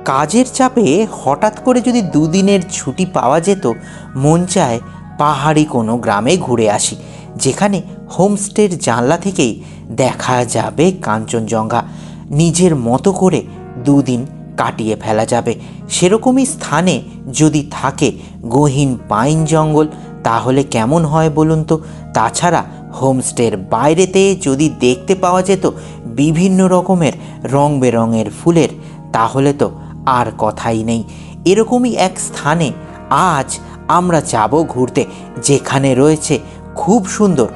কাজের চাপে হঠাৎ করে যদি দুদিনের ছুটি পাওয়া যেত, মন চায় পাহাড়ি কোনো গ্রামে ঘুরে আসি, যেখানে হোমস্টের জানলা থেকেই দেখা যাবে কাঞ্চনজঙ্ঘা। নিজের মতো করে দুদিন কাটিয়ে ফেলা যাবে। সেরকমই স্থানে যদি থাকে গহীন পাইন জঙ্গল, তাহলে কেমন হয় বলুন তো? তাছাড়া হোমস্টের বাইরেতে যদি দেখতে পাওয়া যেত বিভিন্ন রকমের রং বেরঙের ফুলের, তাহলে তো আর কথাই নেই। এরকমই এক স্থানে আজ আমরা যাব ঘুরতে, যেখানে রয়েছে খুব সুন্দর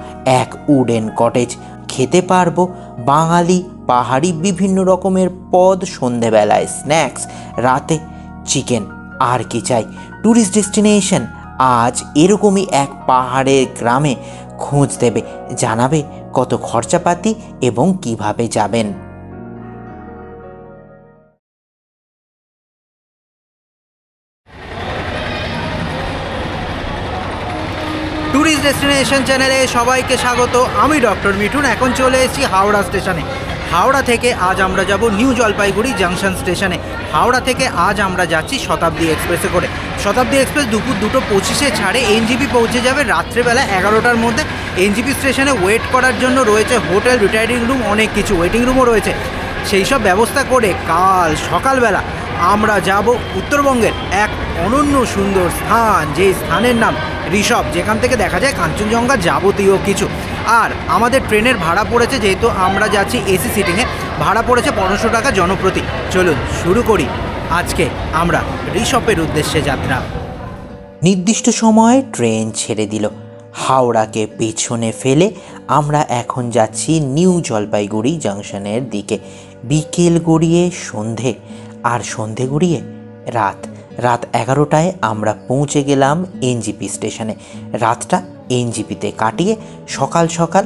এক উডেন কটেজ। খেতে পারবো বাঙালি পাহাড়ি বিভিন্ন রকমের পদ, সন্ধেবেলায় স্ন্যাক্স, রাতে চিকেন, আর কি চাই। ট্যুরিস্ট ডেস্টিনেশন আজ এরকমই এক পাহাড়ের গ্রামে খোঁজ দেবে, জানাবে কত খরচাপাতি এবং কিভাবে যাবেন। ট্যুরিস্ট ডেস্টিনেশন চ্যানেলে সবাইকে স্বাগত। আমি ডক্টর মিঠুন। এখন চলে এসেছি হাওড়া স্টেশনে। হাওড়া থেকে আজ আমরা যাব নিউ জলপাইগুড়ি জাংশন স্টেশনে। হাওড়া থেকে আজ আমরা যাচ্ছি শতাব্দী এক্সপ্রেসে করে। শতাব্দী এক্সপ্রেস দুপুর 2:25 ছাড়ে এনজিপি পৌঁছে যাবে রাত্রেবেলা 11টার মধ্যে। এনজিপি স্টেশনে ওয়েট করার জন্য রয়েছে হোটেল, রিটায়ারিং রুম, অনেক কিছু, ওয়েটিং রুমও রয়েছে। সেই সব ব্যবস্থা করে কাল সকালবেলা আমরা যাব উত্তরবঙ্গের এক অনন্য সুন্দর স্থান, যে স্থানের নাম ঋষভ, যেখান থেকে দেখা যায় কাঞ্চনজঙ্ঘা যাবতীয় কিছু। আর আমাদের ট্রেনের ভাড়া পড়েছে, যেহেতু আমরা যাচ্ছি এসি সিটিংয়ে, ভাড়া পড়েছে 1500 টাকা জনপ্রতি। চলুন শুরু করি আজকে আমরা ঋষভের উদ্দেশ্যে যাত্রা। নির্দিষ্ট সময়ে ট্রেন ছেড়ে দিল। হাওড়াকে পেছনে ফেলে আমরা এখন যাচ্ছি নিউ জলপাইগুড়ি জাংশনের দিকে। বিকেল গড়িয়ে সন্ধে, আর সন্ধে গড়িয়ে রাত। রাত 11টায় আমরা পৌঁছে গেলাম এনজিপি স্টেশনে। রাতটা এনজিপিতে কাটিয়ে সকাল সকাল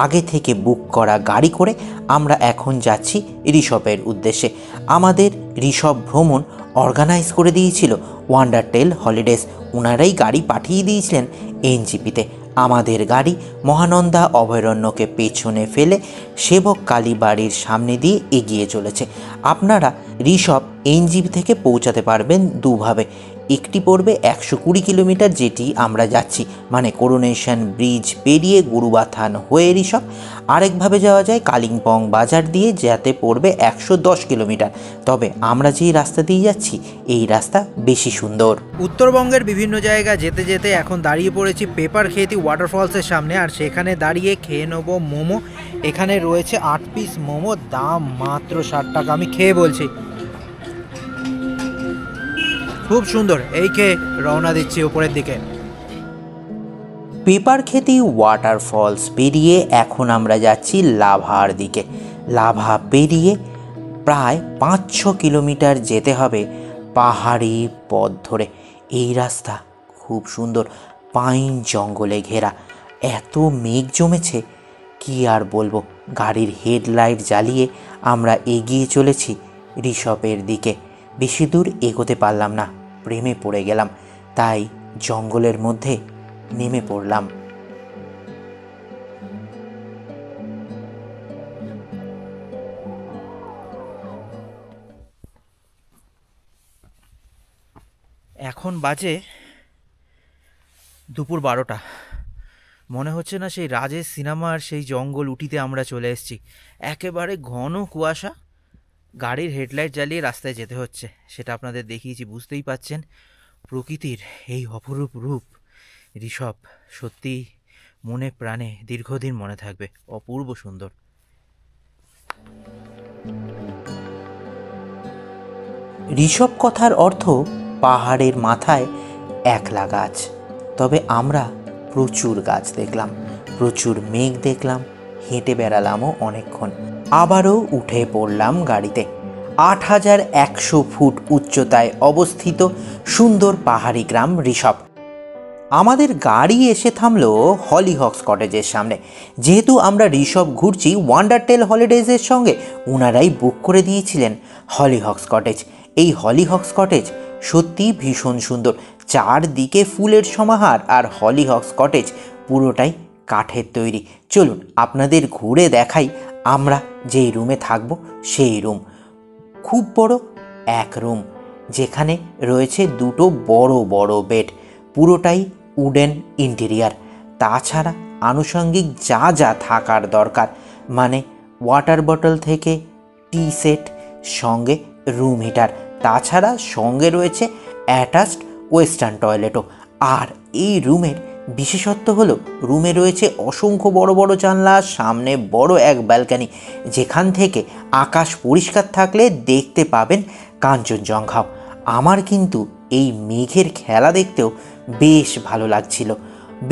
আগে থেকে বুক করা গাড়ি করে আমরা এখন যাচ্ছি ঋষভের উদ্দেশ্যে। আমাদের ঋষভ ভ্রমণ অর্গানাইজ করে দিয়েছিল ওয়ান্ডারটেল হলিডেজ। ওনারাই গাড়ি পাঠিয়ে দিয়েছিলেন এনজিপিতে। আমাদের গাড়ি মহানন্দা অভয়ারণ্যকে পেছনে ফেলে সেবক কালী বাড়ির সামনে দিয়ে এগিয়ে চলেছে। আপনারা ঋষভ এনজিপি থেকে পৌঁছাতে পারবেন দুভাবে। একটি পড়বে 120 কিলোমিটার, যেটি আমরা যাচ্ছি, মানে করোনেশন ব্রিজ পেরিয়ে গুরুবাথান হয়ে ঋষভ। আরেকভাবে যাওয়া যায় কালিম্পং বাজার দিয়ে, যাতে পড়বে 110 কিলোমিটার। তবে আমরা যেই রাস্তা দিয়ে যাচ্ছি এই রাস্তা বেশি সুন্দর। উত্তরবঙ্গের বিভিন্ন জায়গা যেতে যেতে এখন দাঁড়িয়ে পড়েছি পেপার খেতি ওয়াটারফলসের সামনে। আর সেখানে দাঁড়িয়ে খেয়ে নেবো মোমো। এখানে রয়েছে 8 পিস মোমো, দাম মাত্র 60 টাকা। আমি খেয়ে বলছি, খুব সুন্দর। এই খেয়ে রওনা দিচ্ছি উপরের দিকে। পেপারখেতি ওয়াটারফলস পেরিয়ে এখন আমরা যাচ্ছি লাভার দিকে। লাভা পেরিয়ে প্রায় 5-6 কিলোমিটার যেতে হবে পাহাড়ি পথ ধরে। এই রাস্তা খুব সুন্দর, পাইন জঙ্গলে ঘেরা। এত মেঘ জমেছে কি আর বলবো। গাড়ির হেডলাইট জ্বালিয়ে আমরা এগিয়ে চলেছি ঋষভের দিকে। বেশি দূর এগোতে পারলাম না, প্রেমে পড়ে গেলাম, তাই জঙ্গলের মধ্যে নেমে পড়লাম। এখন বাজে দুপুর 12টা। মনে হচ্ছে না সেই রাজেশ সিনেমার সেই জঙ্গল উটিতে আমরা চলে এসেছি। একেবারে ঘন কুয়াশা, গাড়ির হেডলাইট জ্বালিয়ে রাস্তায় যেতে হচ্ছে। সেটা আপনাদের দেখিয়েছি, বুঝতেই পাচ্ছেন। প্রকৃতির এই অপরূপ রূপ ঋষভ সত্যি মনে প্রাণে দীর্ঘদিন মনে থাকবে। অপূর্ব সুন্দর। ঋষভ কথার অর্থ পাহাড়ের মাথায় একলা গাছ। তবে আমরা প্রচুর গাছ দেখলাম, প্রচুর মেঘ দেখলাম, হেঁটে বেড়ালামও অনেকক্ষণ। আবারও উঠে পড়লাম গাড়িতে। 8100 ফুট উচ্চতায় অবস্থিত সুন্দর পাহাড়ি গ্রাম ঋষভ। আমাদের গাড়ি এসে থামলো হলিহক্স কটেজের সামনে। যেহেতু আমরা ঋষভ ঘুরছি ওয়ান্ডারটেল হলিডেজের সঙ্গে, ওনারাই বুক করে দিয়েছিলেন হলিহক্স কটেজ। এই হলিহক্স কটেজ সত্যি ভীষণ সুন্দর, চারদিকে ফুলের সমাহার। আর হলিহক্স কটেজ পুরোটাই কাঠের তৈরি। চলুন আপনাদের ঘুরে দেখাই আমরা যেই রুমে থাকবো সেই রুম। খুব বড় এক রুম, যেখানে রয়েছে দুটো বড় বড় বেড, পুরোটাই উডেন ইন্টেরিয়ার। তাছাড়া আনুষঙ্গিক যা যা থাকার দরকার, মানে ওয়াটার বটল থেকে টি সেট, সঙ্গে রুম হিটার, তাছাড়া সঙ্গে রয়েছে অ্যাটাচড ওয়েস্টার্ন টয়লেটও। আর এই রুমের বিশেষত্ব হলো রুমে রয়েছে অসংখ্য বড় বড় জানলা, সামনে বড় এক ব্যালকনি, যেখান থেকে আকাশ পরিষ্কার থাকলে দেখতে পাবেন কাঞ্চনজঙ্ঘাও। আমার কিন্তু এই মেঘের খেলা দেখতেও বেশ ভালো লাগছিল।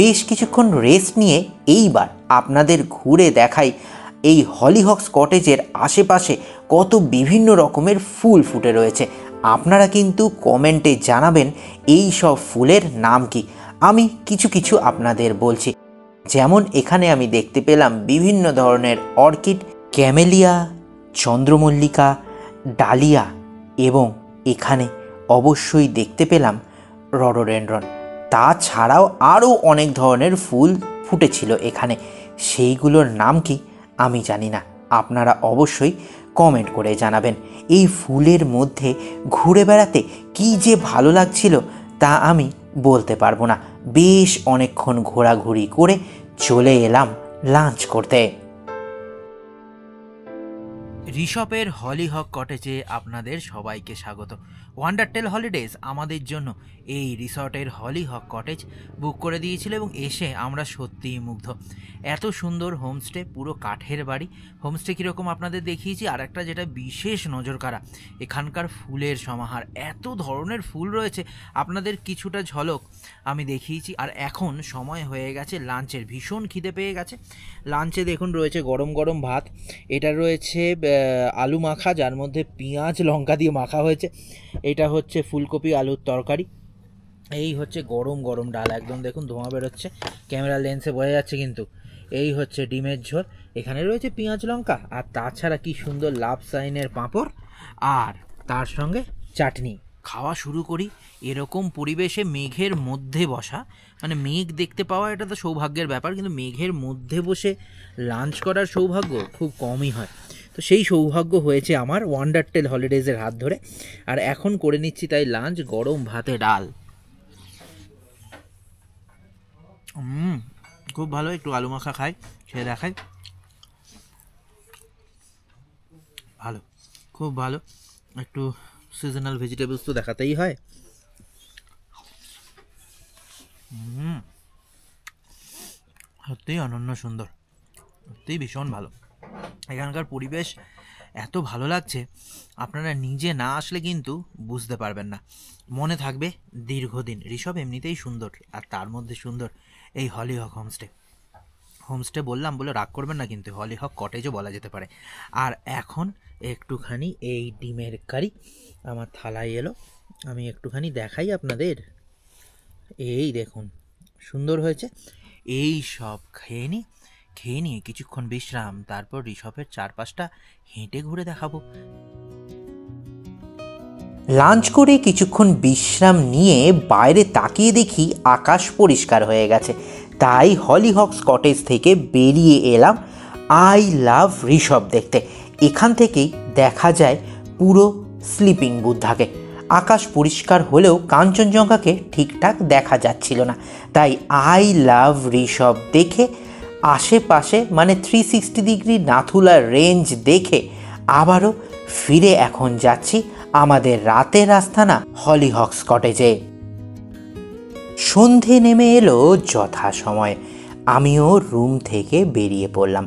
বেশ কিছুক্ষণ রেস্ট নিয়ে এইবার আপনাদের ঘুরে দেখাই এই হলিহক্স কটেজের আশেপাশে কত বিভিন্ন রকমের ফুল ফুটে রয়েছে। আপনারা কিন্তু কমেন্টে জানাবেন এই সব ফুলের নাম কি। আমি কিছু কিছু আপনাদের বলছি। যেমন এখানে আমি দেখতে পেলাম বিভিন্ন ধরনের অর্কিড, ক্যামেলিয়া, চন্দ্রমল্লিকা, ডালিয়া, এবং এখানে অবশ্যই দেখতে পেলাম রডোডেনড্রন। তাছাড়াও আরও অনেক ধরনের ফুল ফুটেছিল এখানে, সেইগুলোর নাম কি আমি জানি না, আপনারা অবশ্যই কমেন্ট করে জানাবেন। এই ফুলের মধ্যে ঘুরে বেড়াতে কী যে ভালো লাগছিল তা আমি বলতে পারবো না। বেশ অনেকক্ষণ ঘোরাঘুরি করে চলে এলাম লাঞ্চ করতে। ঋষভের হলিহক কটেজে আপনাদের সবাইকে স্বাগত। ওয়ান্ডারটেল হলিডেজ আমাদের জন্য এই রিসর্টের হলিহক কটেজ বুক করে দিয়েছিল এবং এসে আমরা সত্যিই মুগ্ধ। এত সুন্দর হোমস্টে, পুরো কাঠের বাড়ি। হোমস্টে কীরকম আপনাদের দেখিয়েছি, আর একটা যেটা বিশেষ নজর কাড়া, এখানকার ফুলের সমাহার। এত ধরনের ফুল রয়েছে, আপনাদের কিছুটা ঝলক আমি দেখিয়েছি। আর এখন সময় হয়ে গেছে লাঞ্চের, ভীষণ খিদে পেয়ে গেছে। লাঞ্চে দেখুন রয়েছে গরম গরম ভাত, এটা রয়েছে আলু মাখা, যার মধ্যে পেঁয়াজ লঙ্কা দিয়ে মাখা হয়েছে। এটা হচ্ছে ফুলকপি আলুর তরকারি। এই হচ্ছে গরম গরম ডাল, একদম দেখুন ধোঁয়া বেরোচ্ছে, ক্যামেরা লেন্সে বোঝা যাচ্ছে কিন্তু। এই হচ্ছে ডিমের ঝোল, এখানে রয়েছে পেঁয়াজ লঙ্কা, আর তাছাড়া কি সুন্দর লাভ সাইনের পাঁপড়, আর তার সঙ্গে চাটনি। খাওয়া শুরু করি। এরকম পরিবেশে মেঘের মধ্যে বসা, মানে মেঘ দেখতে পাওয়া এটা তো সৌভাগ্যের ব্যাপার, কিন্তু মেঘের মধ্যে বসে লাঞ্চ করার সৌভাগ্য খুব কমই হয়। তো সেই সৌভাগ্য হয়েছে আমার ওয়ান্ডারটেল হলিডেজের হাত ধরে। আর এখন করে নিচ্ছি তাই লাঞ্চ, গরম ভাতে ডাল। খুব ভালো। একটু আলু মাখা খাই, খেয়ে দেখাই। ভালো, খুব ভালো। একটু সিজনাল ভেজিটেবলস তো দেখাতেই হয়। সত্যিই অনন্য সুন্দর, সত্যিই ভীষণ ভালো। এখানকার পরিবেশ এত ভালো লাগছে, আপনারা নিজে না আসলে কিন্তু বুঝতে পারবেন না, মনে থাকবে দীর্ঘদিন। ঋষভ এমনিতেই সুন্দর, আর তার মধ্যে সুন্দর এই হলিহক হোমস্টে বললাম বলে রাগ করবেন না, কিন্তু হলিহক কটেজও বলা যেতে পারে। আর এখন একটুখানি এই ডিমের কারি আমার থালায় এলো, আমি একটুখানি দেখাই আপনাদের। এই দেখুন, সুন্দর হয়েছে। এই সব খেয়ে নিয়ে কিছুক্ষণ বিশ্রাম, তারপর ঋষভের চারপাশটা হেঁটে ঘুরে দেখাবো। লাঞ্চ করে কিছুক্ষণ বিশ্রাম নিয়ে বাইরে তাকিয়ে দেখি আকাশ পরিষ্কার হয়ে গেছে। তাই হলিহক্স কটেজ থেকে বেরিয়ে এলাম আই লাভ ঋষভ দেখতে। এখান থেকেই দেখা যায় পুরো স্লিপিং বুদ্ধাকে। আকাশ পরিষ্কার হলেও কাঞ্চনজঙ্ঘাকে ঠিকঠাক দেখা যাচ্ছিল না, তাই আই লাভ ঋষভ দেখে আশেপাশে মানে 360 ডিগ্রি নাথুলা রেঞ্জ দেখে আবারও ফিরে এখন যাচ্ছি আমাদের রাতের আস্তানা হলিহক্স কটেজে। সন্ধে নেমে এলো যথাসময়ে, আমিও রুম থেকে বেরিয়ে পড়লাম।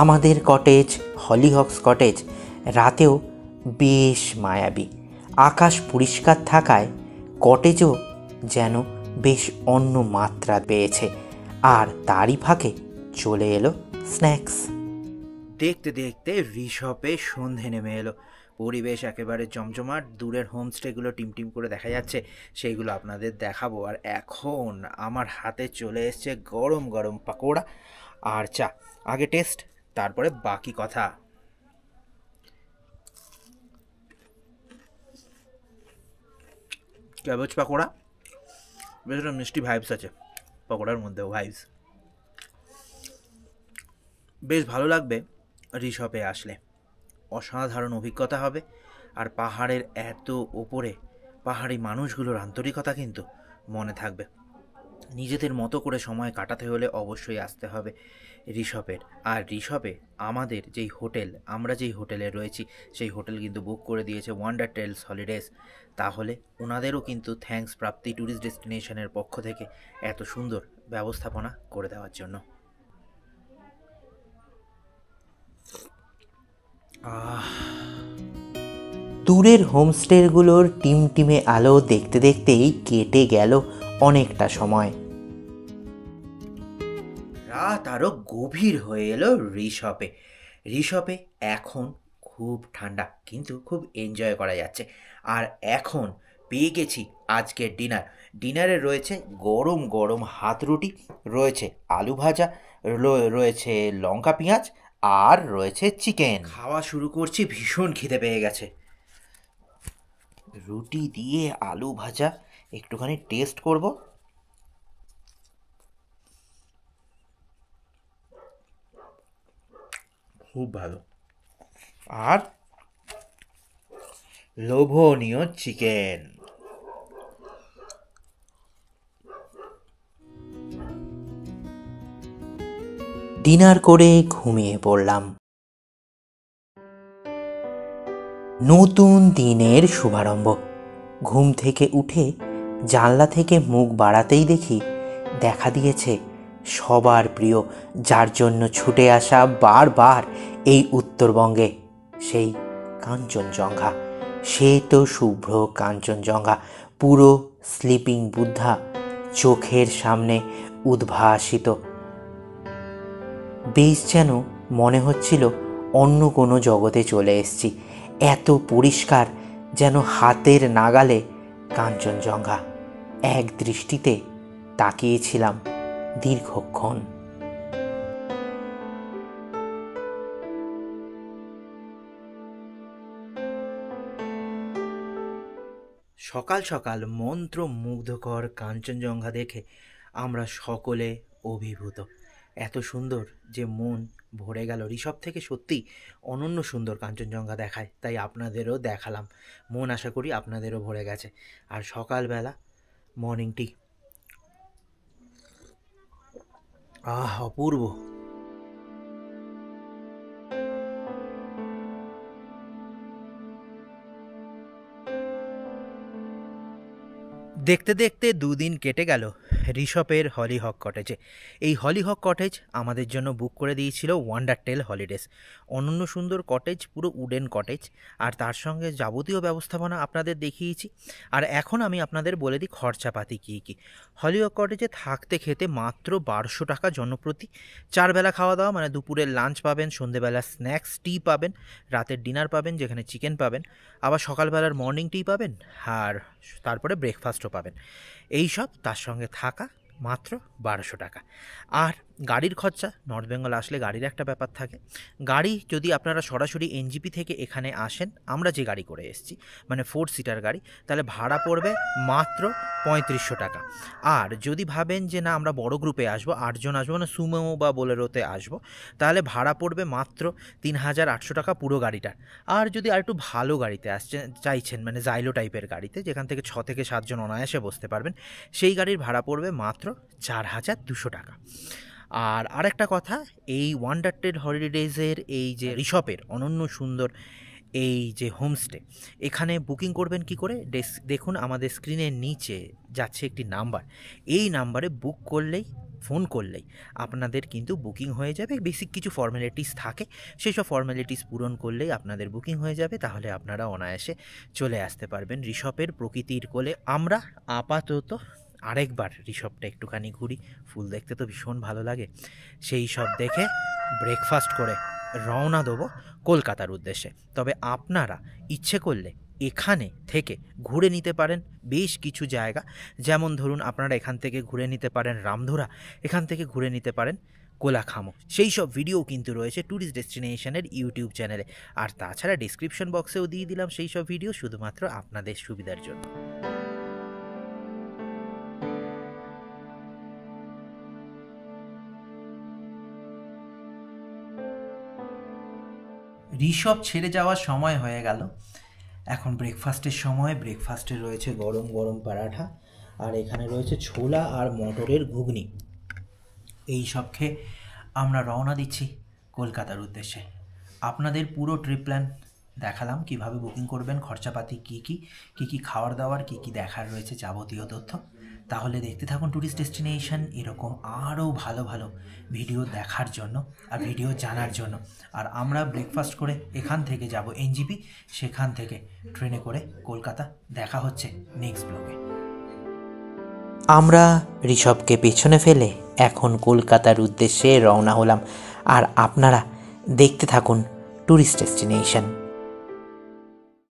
আমাদের কটেজ হলিহক্স কটেজ রাতেও বেশ মায়াবী। আকাশ পরিষ্কার থাকায় কটেজও যেন বেশ অন্য মাত্রা পেয়েছে। আর তারই ফাঁকে চলে এলো স্ন্যাক্স। দেখতে দেখতে ঋষভে সন্ধে নেমে এলো, পরিবেশ একেবারে জমজমাট। দূরের হোমস্টেগুলো টিমটিম করে দেখা যাচ্ছে, সেইগুলো আপনাদের দেখাবো। আর এখন আমার হাতে চলে এসছে গরম গরম পাকোড়া আর চা। আগে টেস্ট, তারপরে বাকি কথা। ক্যাবেজ পাকোড়া, বেশ একটা মিষ্টি ভাইবস আছে পাকোড়ার মধ্যেও, ভাইবস বেশ ভালো লাগবে ঋষভে আসলে। অসাধারণ অভিজ্ঞতা হবে। আর পাহাড়ের এত ওপরে পাহাড়ি মানুষগুলোর আন্তরিকতা কিন্তু মনে থাকবে। নিজেদের মতো করে সময় কাটাতে হলে অবশ্যই আসতে হবে ঋষভের। আর ঋষভে আমাদের আমরা যেই হোটেলে রয়েছি সেই হোটেল কিন্তু বুক করে দিয়েছে ওয়ান্ডার টেলস হলিডেজ। তাহলে ওনাদেরও কিন্তু থ্যাঙ্কস প্রাপ্তি ট্যুরিস্ট ডেস্টিনেশনের পক্ষ থেকে এত সুন্দর ব্যবস্থাপনা করে দেওয়ার জন্য। দূরের হোমস্টেগুলোর টিমটিমে আলো দেখতে দেখতেই কেটে গেল অনেকটা সময়। রাত আরও গভীর হয়ে এলো ঋষভে এখন খুব ঠান্ডা, কিন্তু খুব এনজয় করা যাচ্ছে। আর এখন পেয়ে গেছি আজকের ডিনারে রয়েছে গরম গরম হাত রুটি, রয়েছে আলু ভাজা, রয়েছে লঙ্কা পেঁয়াজ, আর রয়েছে চিকেন। খাওয়া শুরু করছি, ভীষণ খিদে পেয়ে গেছে। রুটি দিয়ে আলু ভাজা একটুখানি টেস্ট করব। খুব ভালো, আর লোভনীয় চিকেন। ডিনার করে ঘুমিয়ে পড়লাম। নতুন দিনের শুভারম্ভ। ঘুম থেকে উঠে জানলা থেকে মুখ বাড়াতেই দেখি দেখা দিয়েছে সবার প্রিয়, যার জন্য ছুটে আসা বারবার এই উত্তরবঙ্গে, সেই কাঞ্চনজঙ্ঘা। সে তো শুভ্র কাঞ্চনজঙ্ঘা, পুরো স্লিপিং বুদ্ধা চোখের সামনে উদ্ভাসিত। বেশ যেন মনে হচ্ছিল অন্য কোনো জগতে চলে এসেছি। এত পরিষ্কার, যেন হাতের নাগালে কাঞ্চনজঙ্ঘা। এক দৃষ্টিতে তাকিয়েছিলাম দীর্ঘক্ষণ। সকাল সকাল মন্ত্রমুগ্ধকর কাঞ্চনজঙ্ঘা দেখে আমরা সকলে অভিভূত। এত সুন্দর যে মন ভরে গেল। ঋষভ থেকে সত্যি অনন্য সুন্দর কাঞ্চনজঙ্ঘা দেখায়, তাই আপনাদেরও দেখালাম। মন আশা করি আপনাদেরও ভরে গেছে। আর সকালবেলা মর্নিং টি, অপূর্ব। দেখতে দেখতে দুদিন কেটে গেল ঋষভের হলিহক কটেজে। এই হলিহক কটেজ আমাদের জন্য বুক করে দিয়েছিল ওয়ান্ডার টেল হলিডেজ। অনন্য সুন্দর কটেজ, পুরো উডেন কটেজ, আর তার সঙ্গে যাবতীয় ব্যবস্থাপনা আপনাদের দেখিয়েছি। আর এখন আমি আপনাদের বলে দিই খরচাপাতি কী কী। হলিহক কটেজে থাকতে খেতে মাত্র 1200 টাকা জনপ্রতি। 4 বেলা খাওয়া দাওয়া, মানে দুপুরের লাঞ্চ পাবেন, সন্ধেবেলা স্ন্যাক্স টি পাবেন, রাতের ডিনার পাবেন যেখানে চিকেন পাবেন, আবার সকালবেলার মর্নিং টি পাবেন, আর তারপরে ব্রেকফাস্টও পাবেন। এই সব তার সঙ্গে থাকা মাত্র 1200 টাকা। আর গাড়ির খরচা, নর্থ বেঙ্গল আসলে গাড়ির একটা ব্যাপার থাকে। গাড়ি যদি আপনারা সরাসরি এনজিপি থেকে এখানে আসেন, আমরা যে গাড়ি করে এসেছি মানে 4 সিটার গাড়ি, তাহলে ভাড়া পড়বে মাত্র 3500 টাকা। আর যদি ভাবেন যে না আমরা বড় গ্রুপে আসবো, 8 জন আসবো, মানে সুমো বা বোলেরোতে আসবো, তাহলে ভাড়া পড়বে মাত্র 3800 টাকা পুরো গাড়িটার। আর যদি আর একটু ভালো গাড়িতে চাইছেন, মানে জাইলো টাইপের গাড়িতে যেখান থেকে 6 থেকে 7 জন অনায়াসে বসতে পারবেন, সেই গাড়ির ভাড়া পড়বে মাত্র 4200 টাকা। আর আরেকটা কথা, এই ওয়ান্ডার টেল হলিডেজের এই যে ঋষভের অনন্য সুন্দর এই যে হোমস্টে, এখানে বুকিং করবেন কি করে দেখুন আমাদের স্ক্রিনের নিচে যাচ্ছে একটি নাম্বার। এই নাম্বারে বুক করলেই, ফোন করলেই আপনাদের কিন্তু বুকিং হয়ে যাবে। বেসিক কিছু ফর্মালিটিস থাকে, সেই সব ফর্মালিটিস পূরণ করলেই আপনাদের বুকিং হয়ে যাবে। তাহলে আপনারা অনায়াসে চলে আসতে পারবেন ঋষভের প্রকৃতির কোলে। আমরা আপাতত আরেকবার ঋষভটা একটুখানি ঘুরি, ফুল দেখতে তো ভীষণ ভালো লাগে। সেই সব দেখে ব্রেকফাস্ট করে রওনা দেবো কলকাতার উদ্দেশ্যে। তবে আপনারা ইচ্ছে করলে এখানে থেকে ঘুরে নিতে পারেন বেশ কিছু জায়গা। যেমন ধরুন আপনারা এখান থেকে ঘুরে নিতে পারেন রামধুরা, এখান থেকে ঘুরে নিতে পারেন কোলাখামো। সেই সব ভিডিও কিন্তু রয়েছে ট্যুরিস্ট ডেস্টিনেশনের ইউটিউব চ্যানেলে। আর তাছাড়া ডিসক্রিপশন বক্সেও দিয়ে দিলাম সেই সব ভিডিও, শুধুমাত্র আপনাদের সুবিধার জন্য। ঋষভ ছেড়ে যাওয়ার সময় হয়ে গেল। এখন ব্রেকফাস্টের সময়। ব্রেকফাস্টে রয়েছে গরম গরম পরাঠা, আর এখানে রয়েছে ছোলা আর মটরের ঘুগনি। এই সব খেয়ে আমরা রওনা দিচ্ছি কলকাতার উদ্দেশ্যে। আপনাদের পুরো ট্রিপ প্ল্যান দেখালাম, কিভাবে বুকিং করবেন, খরচাপাতি কী কী খাওয়ার দাওয়ার, কী দেখার রয়েছে, যাবতীয় তথ্য। তাহলে দেখতে থাকুন ট্যুরিস্ট ডেস্টিনেশন, এরকম আরও ভালো ভালো ভিডিও দেখার জন্য আর ভিডিও জানার জন্য। আর আমরা ব্রেকফাস্ট করে এখান থেকে যাব এনজিপি, সেখান থেকে ট্রেনে করে কলকাতা। দেখা হচ্ছে নেক্সট ব্লগে। আমরা ঋষভকে পেছনে ফেলে এখন কলকাতার উদ্দেশ্যে রওনা হলাম, আর আপনারা দেখতে থাকুন ট্যুরিস্ট ডেস্টিনেশন।